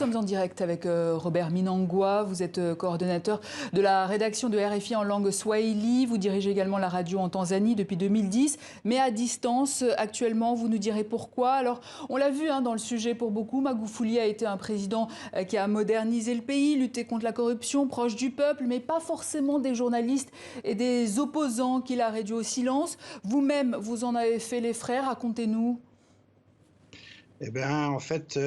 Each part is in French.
Nous sommes en direct avec Robert Minangwa, vous êtes coordonnateur de la rédaction de RFI en langue swahili, vous dirigez également la radio en Tanzanie depuis 2010, mais à distance actuellement, vous nous direz pourquoi. Alors on l'a vu dans le sujet pour beaucoup, Magufuli a été un président qui a modernisé le pays, lutté contre la corruption, proche du peuple, mais pas forcément des journalistes et des opposants qu'il a réduits au silence. Vous-même, vous en avez fait les frais, racontez-nous. Eh bien, en fait,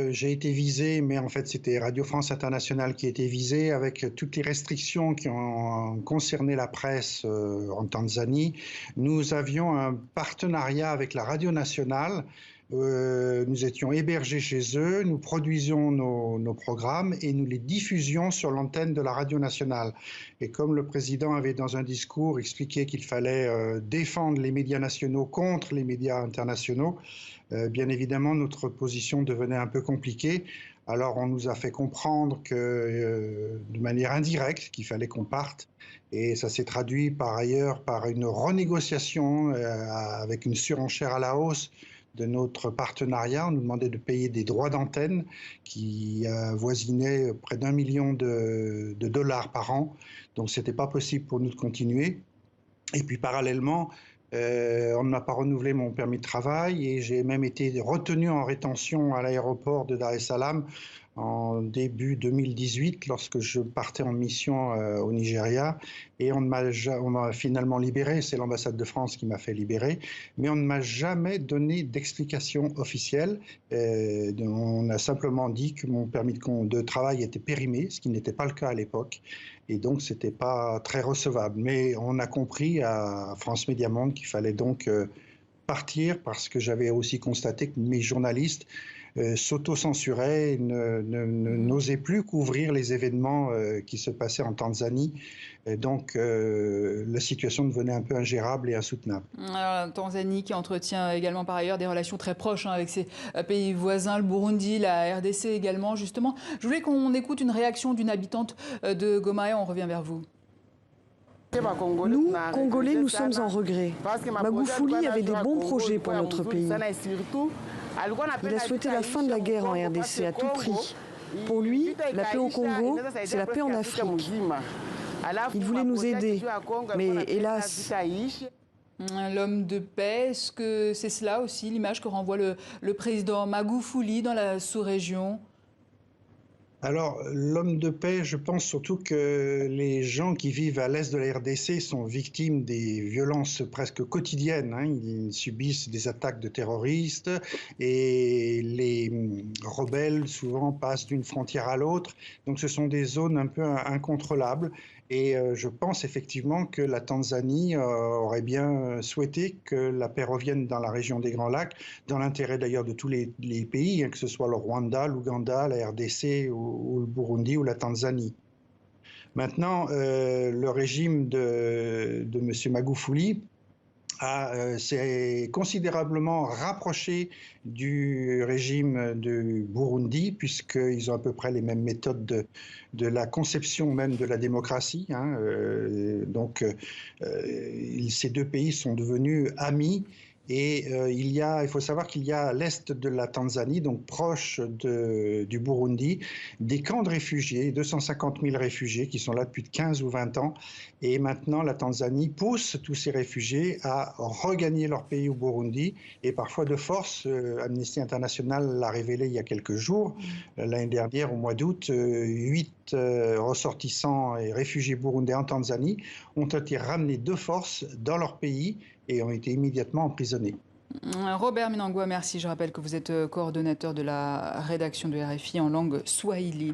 j'ai été visé, mais en fait, c'était Radio France Internationale qui était visée avec toutes les restrictions qui ont concerné la presse en Tanzanie. Nous avions un partenariat avec la Radio Nationale. Nous étions hébergés chez eux, nous produisions nos programmes et nous les diffusions sur l'antenne de la Radio Nationale. Et comme le président avait dans un discours expliqué qu'il fallait défendre les médias nationaux contre les médias internationaux, bien évidemment, notre position devenait un peu compliquée. Alors, on nous a fait comprendre de manière indirecte qu'il fallait qu'on parte. Et ça s'est traduit par ailleurs par une renégociation avec une surenchère à la hausse de notre partenariat. On nous demandait de payer des droits d'antenne qui avoisinaient près d'1 million de dollars par an. Donc, ce n'était pas possible pour nous de continuer. Et puis, parallèlement, on ne m'a pas renouvelé mon permis de travail et j'ai même été retenu en rétention à l'aéroport de Dar es Salaam en début 2018 lorsque je partais en mission au Nigeria, et on m'a finalement libéré. C'est l'ambassade de France qui m'a fait libérer, mais on ne m'a jamais donné d'explication officielle. On a simplement dit que mon permis de travail était périmé, ce qui n'était pas le cas à l'époque, et donc c'était pas très recevable. Mais on a compris à France Média Monde qu'il fallait donc partir, parce que j'avais aussi constaté que mes journalistes s'auto-censuraient et n'osaient plus couvrir les événements qui se passaient en Tanzanie. Et donc la situation devenait un peu ingérable et insoutenable. Alors, la Tanzanie qui entretient également par ailleurs des relations très proches avec ses pays voisins, le Burundi, la RDC également. Justement, je voulais qu'on écoute une réaction d'une habitante de Goma et on revient vers vous. Nous, Congolais, nous sommes en regret. Magufuli avait des bons projets pour notre pays. Il a souhaité la fin de la guerre en RDC à tout prix. Pour lui, la paix au Congo, c'est la paix en Afrique. Il voulait nous aider, mais hélas... L'homme de paix, est-ce que c'est cela aussi l'image que renvoie le président Magufuli dans la sous-région ? Alors, l'homme de paix, je pense surtout que les gens qui vivent à l'est de la RDC sont victimes des violences presque quotidiennes. Ils subissent des attaques de terroristes et les rebelles souvent passent d'une frontière à l'autre. Donc ce sont des zones un peu incontrôlables. Et je pense effectivement que la Tanzanie aurait bien souhaité que la paix revienne dans la région des Grands Lacs, dans l'intérêt d'ailleurs de tous les pays, que ce soit le Rwanda, l'Ouganda, la RDC ou le Burundi ou la Tanzanie. Maintenant, le régime de M. Magufuli s'est considérablement rapproché du régime du Burundi, puisqu'ils ont à peu près les mêmes méthodes de la conception même de la démocratie. Donc, ces deux pays sont devenus amis. Et il faut savoir qu'il y a à l'est de la Tanzanie, donc proche du Burundi, des camps de réfugiés, 250 000 réfugiés qui sont là depuis 15 ou 20 ans. Et maintenant, la Tanzanie pousse tous ces réfugiés à regagner leur pays au Burundi, et parfois de force. Amnesty International l'a révélé il y a quelques jours. L'année dernière, au mois d'août, 8 ressortissants et réfugiés burundais en Tanzanie ont été ramenés de force dans leur pays et ont été immédiatement emprisonnés. Robert Minangwa, merci. Je rappelle que vous êtes coordonnateur de la rédaction de RFI en langue swahili.